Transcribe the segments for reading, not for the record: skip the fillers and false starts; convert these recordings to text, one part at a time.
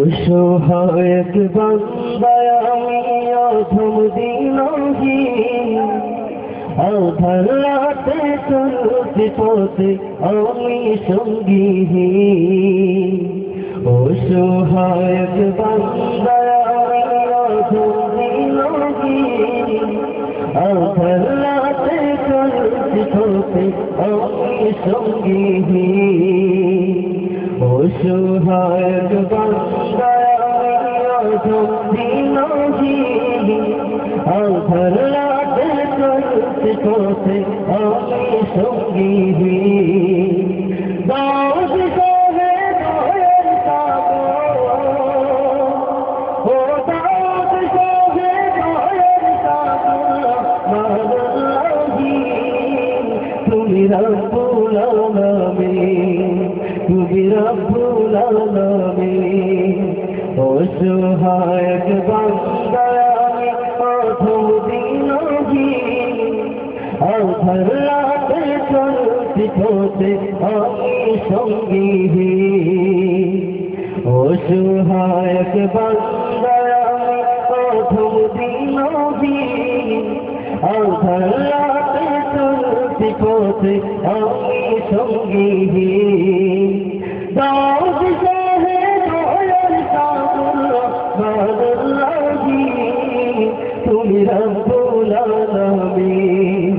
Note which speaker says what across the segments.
Speaker 1: অসহায় এক বান্দা আমি অধম দিনহীন, আধার রাতে চলতে পথে আমি সঙ্গীহীন। অসহায় এক বান্দা আমি অধম দিনহীন, আধার রাতে চলতে পথে আমি সঙ্গীহীন। অসহায় এক বান্দা আমি অধম দিনহীন, আধার রাতে চলতে পথে আমি সঙ্গীহীন। দাউদ সাহেব দয়ার সাগর, ও দাউদ সাহেব দয়ার সাগর, মাওলাহীন তুমি রব্বুল আলামিন, তুমি রব্বুল আলামিন। অসহায় এক বান্দা আমি অধম দিনহীন, আধার রাতে চলতে পথে আমি সঙ্গীহীন। অসহায় এক বান্দা আমি অধম দিনহীন, আধার রাতে চলতে পথে আমি সঙ্গীহীন। দাউদ সাহেব দয়ার সাগর, মাওলাহীন তুমি রব্বুল আলামিন,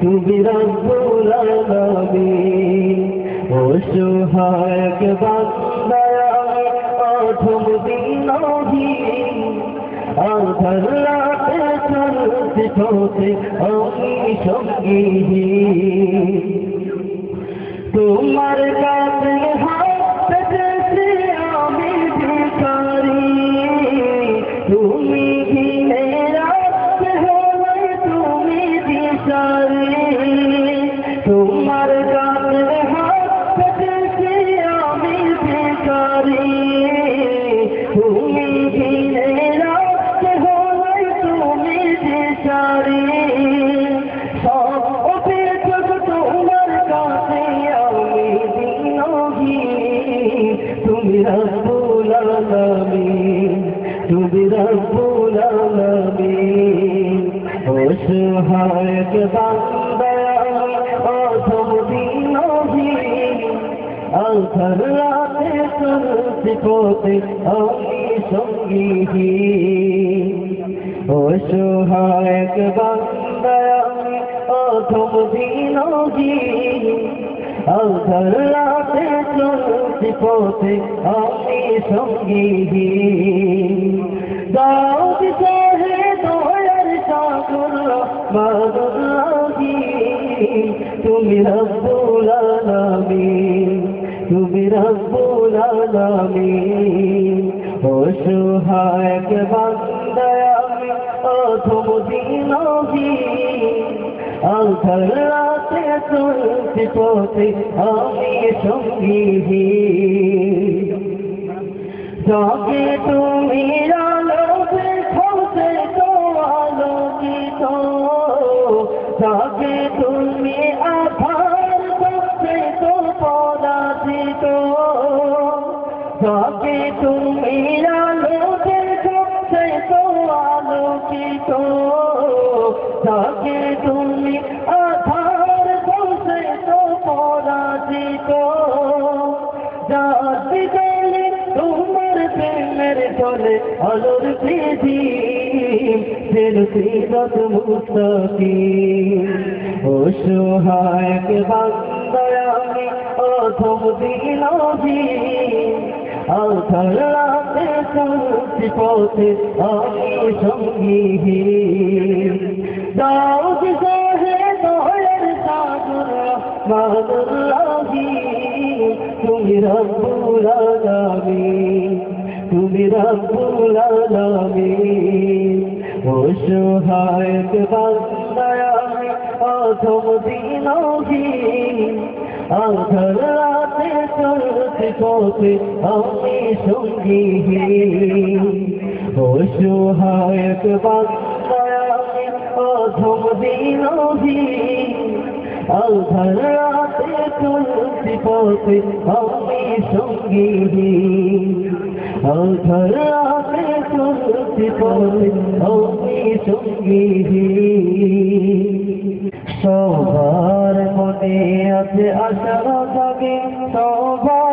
Speaker 1: তুমি রব্বুল আলামিন। অসহায় এক বান্দা আমি অধম দিনহীন, আধার রাতে চলতে পথে আমি সঙ্গীহীন। তোমার কাছে হাত পেতেছি আমি ভিখারি, তুমি বিনে রাখতে হলে তুমি দিশারি। তোমার কাছে হাত পেতেছি আমি ভিখারি, তুমি বিনে রাখতে হলে তুমি দিশারি। সব অভিযোগ তোমার কাছে আমি দিনহীন, তুমি রব্বুল আলামিন, তুমি রব্বুল আলামিন। অসহায় এক বান্দা আমি অধম দিনহীন, আধার রাতে চলতে পথে আমি সঙ্গীহীন। অসহায় এক বান্দা আমি অধম দিনহীন, আধার রাতে চলতে পথে আমি সঙ্গীহীন। দাউদ সাহেব দয়ার সাগর, মাওলাহীন তুমি রব্বুল আলামিন, তুমি রব্বুল আলামিন। অসহায় এক বান্দা আমি অধম দিনহীন, আধার রাতে চলতে পথে আমি সঙ্গীহীন। যাকে তুমি আলো দেখোতে তো আলোকিত, যাকে তুমি আধার দেখতে তো পরাজিত, যাকে তুমি আলো দেখোতে তো আলোকিত, যাকে তুমি আধার দেখতে তো পরাজিত। যাতে গেলে তোমার প্রেমের চলে আলোর প্রদীপ, ফের সিরাত মুস্তাকিম। অসহায় এক বান্দা আমি অধম দিনহীন, আধার রাতে চলতে পথে আমি সঙ্গীহীন। দাউদ সাহেব দয়ার সাগর, মাওলাহীন তুমি রব্বুল আলামিন, তুমি রব্বুল আলামিন। অসহায় এক বান্দা আমি অধম দিনহীন, আধার রাতে চলতে পথে আমি সঙ্গীহীন। অসহায় এক বান্দা আমি অধম দিনহীন, আধার রাতে চলতি পথে আমি সঙ্গীহীন আধার রাতে চলতি পথে আমি সঙ্গীহীন সবার মনে আছে আশা জাগে সবার